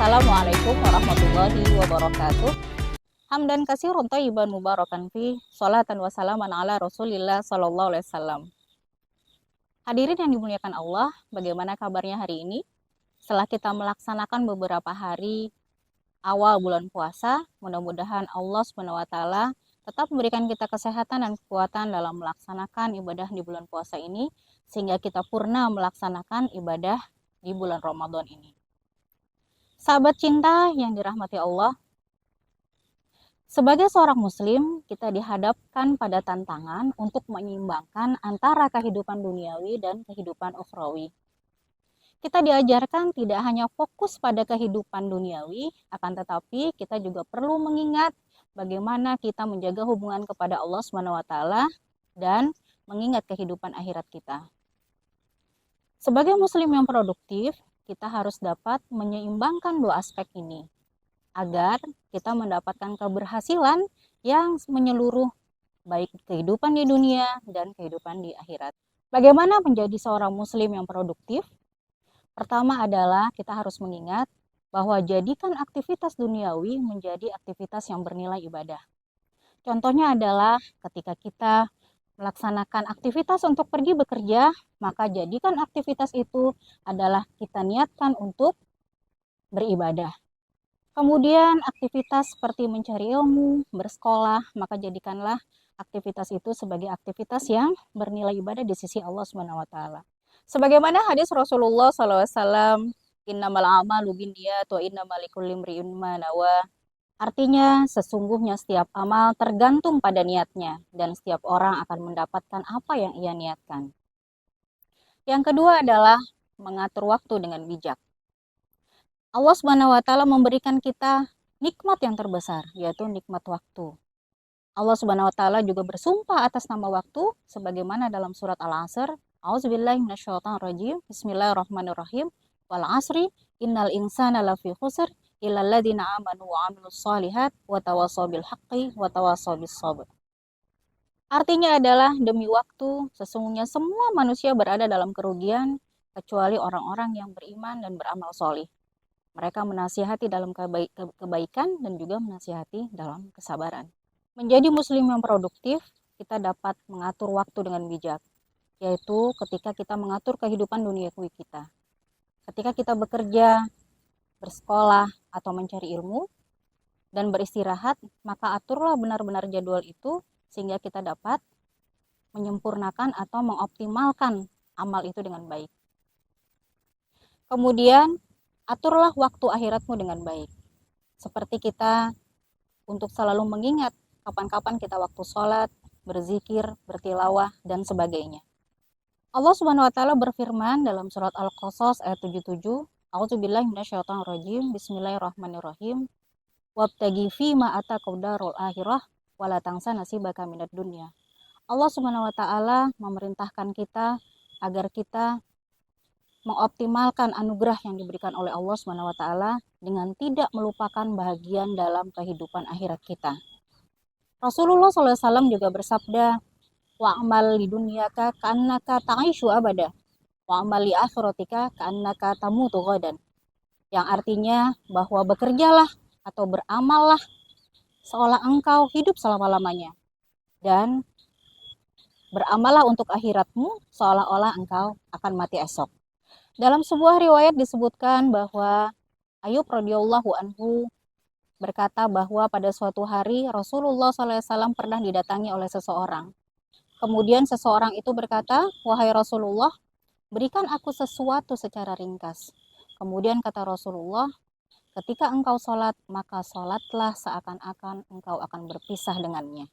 Assalamualaikum warahmatullahi wabarakatuh. Hamdan katsirun thayyiban mubarakan fi, sholatan wa salaman ala Rasulillah sallallahu alaihi wasallam. Hadirin yang dimuliakan Allah, bagaimana kabarnya hari ini? Setelah kita melaksanakan beberapa hari awal bulan puasa, mudah-mudahan Allah Subhanahu wa taala tetap memberikan kita kesehatan dan kekuatan dalam melaksanakan ibadah di bulan puasa ini, sehingga kita purna melaksanakan ibadah di bulan Ramadan ini. Sahabat cinta yang dirahmati Allah, sebagai seorang muslim, kita dihadapkan pada tantangan untuk menyeimbangkan antara kehidupan duniawi dan kehidupan ukhrawi. Kita diajarkan tidak hanya fokus pada kehidupan duniawi, akan tetapi kita juga perlu mengingat bagaimana kita menjaga hubungan kepada Allah Subhanahu wa taala dan mengingat kehidupan akhirat kita. Sebagai muslim yang produktif, kita harus dapat menyeimbangkan dua aspek ini agar kita mendapatkan keberhasilan yang menyeluruh, baik kehidupan di dunia dan kehidupan di akhirat. Bagaimana menjadi seorang muslim yang produktif? Pertama adalah kita harus mengingat bahwa jadikan aktivitas duniawi menjadi aktivitas yang bernilai ibadah. Contohnya adalah ketika kita melaksanakan aktivitas untuk pergi bekerja, maka jadikan aktivitas itu adalah kita niatkan untuk beribadah. Kemudian aktivitas seperti mencari ilmu, bersekolah, maka jadikanlah aktivitas itu sebagai aktivitas yang bernilai ibadah di sisi Allah Subhanahu wa taala. Sebagaimana hadis Rasulullah SAW, innamal a'malu binniyat wa innamal likulli imri'in ma nawa. Artinya, sesungguhnya setiap amal tergantung pada niatnya dan setiap orang akan mendapatkan apa yang ia niatkan. Yang kedua adalah mengatur waktu dengan bijak. Allah Subhanahu wa taala memberikan kita nikmat yang terbesar, yaitu nikmat waktu. Allah Subhanahu wa taala juga bersumpah atas nama waktu sebagaimana dalam surat Al-Asr, A'udzubillahi minasyaitonirrajim. Bismillahirrahmanirrahim. Wal 'asri innal insana lafi khusr illal ladzina amanu wa 'amilus shalihat wa tawassaw bil haqqi wa tawassaw bis sabr. Artinya adalah demi waktu, sesungguhnya semua manusia berada dalam kerugian kecuali orang-orang yang beriman dan beramal solih. Mereka menasihati dalam kebaikan dan juga menasihati dalam kesabaran. Menjadi muslim yang produktif, kita dapat mengatur waktu dengan bijak, yaitu ketika kita mengatur kehidupan duniawi kita. Ketika kita bekerja, bersekolah, atau mencari ilmu, dan beristirahat, maka aturlah benar-benar jadwal itu sehingga kita dapat menyempurnakan atau mengoptimalkan amal itu dengan baik. Kemudian, aturlah waktu akhiratmu dengan baik. Seperti kita untuk selalu mengingat kapan-kapan kita waktu sholat, berzikir, bertilawah, dan sebagainya. Allah Subhanahu wa taala berfirman dalam surat Al-Qasas ayat 77, A'udzubillahi minasyaitonirrajim. Bismillahirrahmanirrahim. Wabtaghi fima ataka darul akhirah wala tansa nasibaka minad dunya. Allah Subhanahu wa taala memerintahkan kita agar kita mengoptimalkan anugerah yang diberikan oleh Allah Subhanahu wa taala dengan tidak melupakan bahagian dalam kehidupan akhirat kita. Rasulullah SAW juga bersabda, wa'amal li dunyaka ka'annaka ta'ishu abada wa'amal li akhiratika ka'annaka tamutu ghadan. Yang artinya bahwa bekerjalah atau beramallah seolah engkau hidup selama-lamanya, dan beramallah untuk akhiratmu seolah-olah engkau akan mati esok. Dalam sebuah riwayat disebutkan bahwa Ayub radhiyallahu anhu berkata bahwa pada suatu hari Rasulullah SAW pernah didatangi oleh seseorang. Kemudian seseorang itu berkata, wahai Rasulullah, berikan aku sesuatu secara ringkas. Kemudian kata Rasulullah, ketika engkau sholat, maka sholatlah seakan-akan engkau akan berpisah dengannya.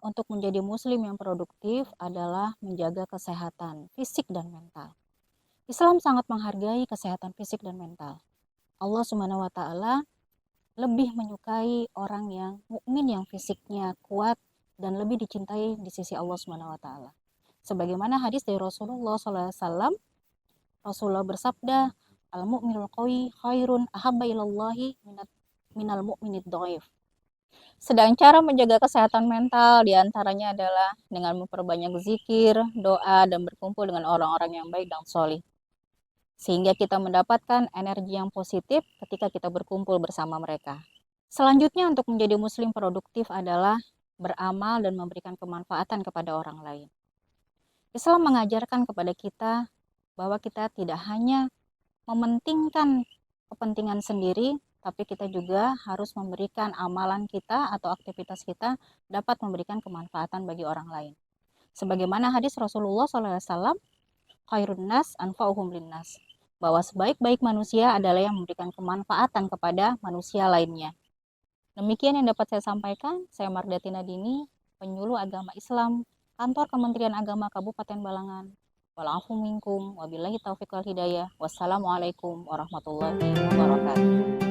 Untuk menjadi muslim yang produktif adalah menjaga kesehatan fisik dan mental. Islam sangat menghargai kesehatan fisik dan mental. Allah Subhanahu wa taala lebih menyukai orang yang mukmin yang fisiknya kuat dan lebih dicintai di sisi Allah Subhanahu wa taala. Sebagaimana hadis dari Rasulullah SAW, Rasulullah bersabda, al-mu'minul qawi khairun ahabba ilallahi minal mu'minid dhaif. Sedang cara menjaga kesehatan mental diantaranya adalah dengan memperbanyak zikir, doa, dan berkumpul dengan orang-orang yang baik dan solih. sehingga kita mendapatkan energi yang positif ketika kita berkumpul bersama mereka. Selanjutnya, untuk menjadi muslim produktif adalah beramal dan memberikan kemanfaatan kepada orang lain. Islam mengajarkan kepada kita bahwa kita tidak hanya mementingkan kepentingan sendiri, tapi kita juga harus memberikan amalan kita atau aktivitas kita dapat memberikan kemanfaatan bagi orang lain. Sebagaimana hadis Rasulullah SAW, khairun nas anfa'uhum linnas, bahwa sebaik-baik manusia adalah yang memberikan kemanfaatan kepada manusia lainnya. Demikian yang dapat saya sampaikan. Saya Mardati Nadini, penyuluh agama Islam, Kantor Kementerian Agama Kabupaten Balangan. Wa'alaikum minkum, wabillahi taufiq wal hidayah. Wassalamualaikum warahmatullahi wabarakatuh.